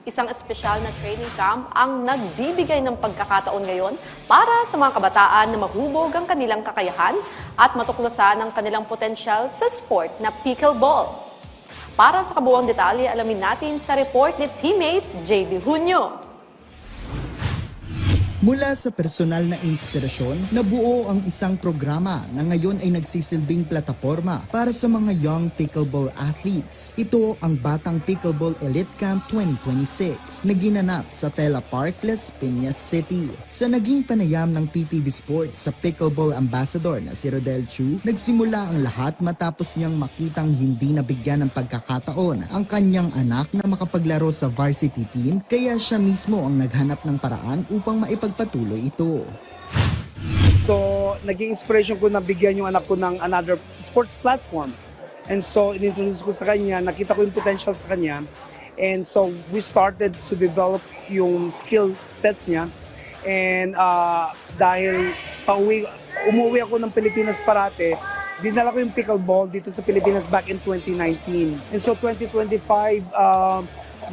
Isang espesyal na training camp ang nagbibigay ng pagkakataon ngayon para sa mga kabataan na mahubog ang kanilang kakayahan at matuklasan ang kanilang potensyal sa sport na pickleball. Para sa kabuuang detalye, alamin natin sa report ni teammate JB Junio. Mula sa personal na inspirasyon, nabuo ang isang programa na ngayon ay nagsisilbing plataforma para sa mga young pickleball athletes. Ito ang Batang Pickleball Elite Camp 2026 na ginanap sa Tela Park, Las Piñas City. Sa naging panayam ng PTV Sports sa pickleball ambassador na si Rodel Chu, nagsimula ang lahat matapos niyang makitang hindi nabigyan ng pagkakataon ang kanyang anak na makapaglaro sa varsity team, kaya siya mismo ang naghanap ng paraan upang maipagpatuloy ito. So, naging inspiration ko na bigyan yung anak ko ng another sports platform. And so, inintroduce ko sa kanya, nakita ko yung potential sa kanya. And so, we started to develop yung skill sets niya. And dahil umuwi ako ng Pilipinas parate, dinala ko yung pickleball dito sa Pilipinas back in 2019. And so, 2025,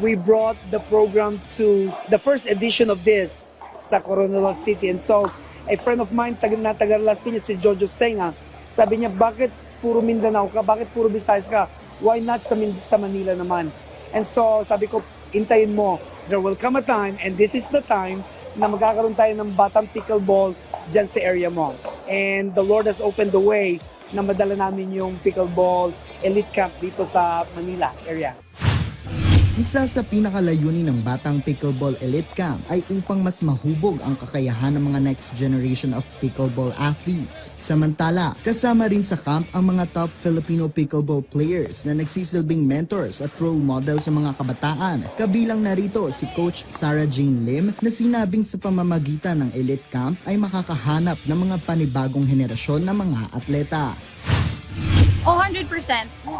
we brought the program to the first edition of this sa Coronadal City. And so, a friend of mine, na taga Las Piñas, si Jojo Senga, sabi niya, bakit puro Mindanao ka? Bakit puro Visayas ka? Why not sa Manila naman? And so, sabi ko, hintayin mo. There will come a time, and this is the time, na magkakaroon tayo ng batang pickleball dyan sa area mo. And the Lord has opened the way na madala namin yung pickleball elite camp dito sa Manila area. Isa sa pinakalayunin ng Batang Pickleball Elite Camp ay upang mas mahubog ang kakayahan ng mga next generation of pickleball athletes. Samantala, kasama rin sa camp ang mga top Filipino pickleball players na nagsisilbing mentors at role model sa mga kabataan. Kabilang narito si Coach Sarah Jane Lim na sinabing sa pamamagitan ng Elite Camp ay makakahanap ng mga panibagong henerasyon ng mga atleta. Oh, 100%.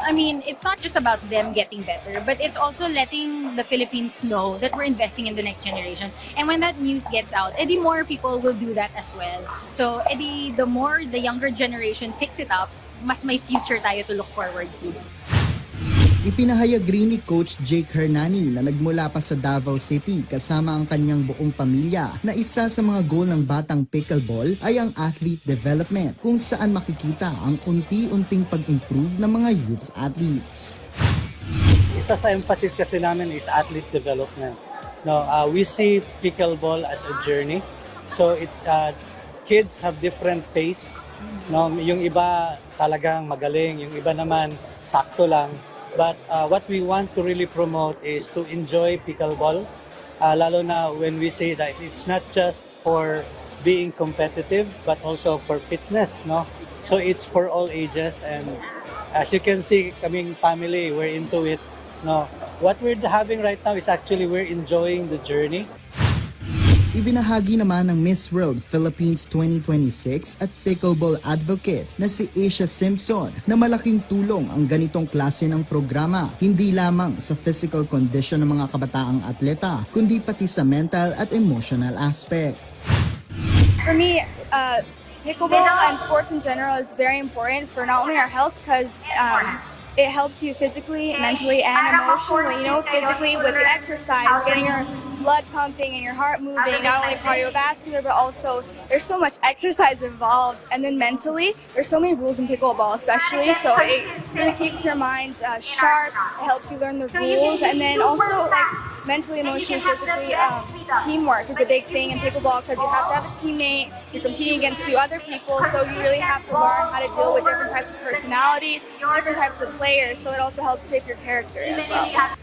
I mean, it's not just about them getting better, but it's also letting the Philippines know that we're investing in the next generation. And when that news gets out, edi more people will do that as well. So, edi the more the younger generation picks it up, mas may future tayo to look forward to. Ipinahayag rin ni Coach Jake Hernani na nagmula pa sa Davao City kasama ang kanyang buong pamilya na isa sa mga goal ng Batang Pickleball ay ang athlete development kung saan makikita ang unti-unting pag-improve ng mga youth athletes. Isa sa emphasis kasi namin is athlete development. No, we see pickleball as a journey. So kids have different pace. No, yung iba talagang magaling, yung iba naman sakto lang. But what we want to really promote is to enjoy pickleball, lalo na when we say that it's not just for being competitive, but also for fitness, no? So it's for all ages, and as you can see, kaming family, we're into it, no? What we're having right now is actually we're enjoying the journey. Ibinahagi naman ng Miss World Philippines 2026 at pickleball advocate na si Asia Simpson na malaking tulong ang ganitong klase ng programa, hindi lamang sa physical condition ng mga kabataang atleta, kundi pati sa mental at emotional aspect. For me, pickleball and sports in general is very important for not only our health, because it helps you physically, mentally, and emotionally. You know, physically with the exercise, getting your blood pumping and your heart moving, not only cardiovascular, but also there's so much exercise involved. And then mentally, there's so many rules in pickleball especially, so it really keeps your mind sharp, it helps you learn the rules, and then also like mentally, emotionally, physically, teamwork is a big thing in pickleball because you have to have a teammate, you're competing against two other people, so you really have to learn how to deal with different types of personalities, different types of players, so it also helps shape your character as well.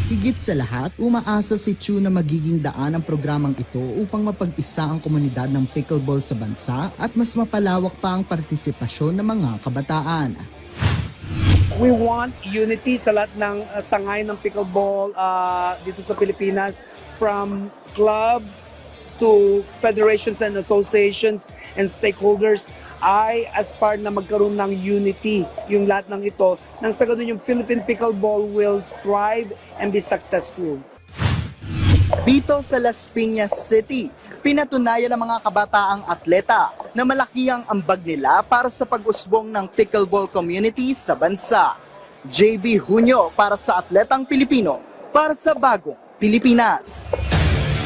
Higit sa lahat, umaasa si Chu na magiging daan ang programang ito upang mapag-isa ang komunidad ng pickleball sa bansa at mas mapalawak pa ang partisipasyon ng mga kabataan. We want unity sa lahat ng sangay ng pickleball dito sa Pilipinas, from club to federations and associations and stakeholders. I aspire na magkaroon ng unity yung lahat ng ito, nang sa ganun yung Philippine pickleball will thrive and be successful. Dito sa Las Piñas City, pinatunayan ng mga kabataang atleta na malaki ang ambag nila para sa pag-usbong ng pickleball community sa bansa. JB Junio para sa Atletang Pilipino, para sa Bagong Pilipinas.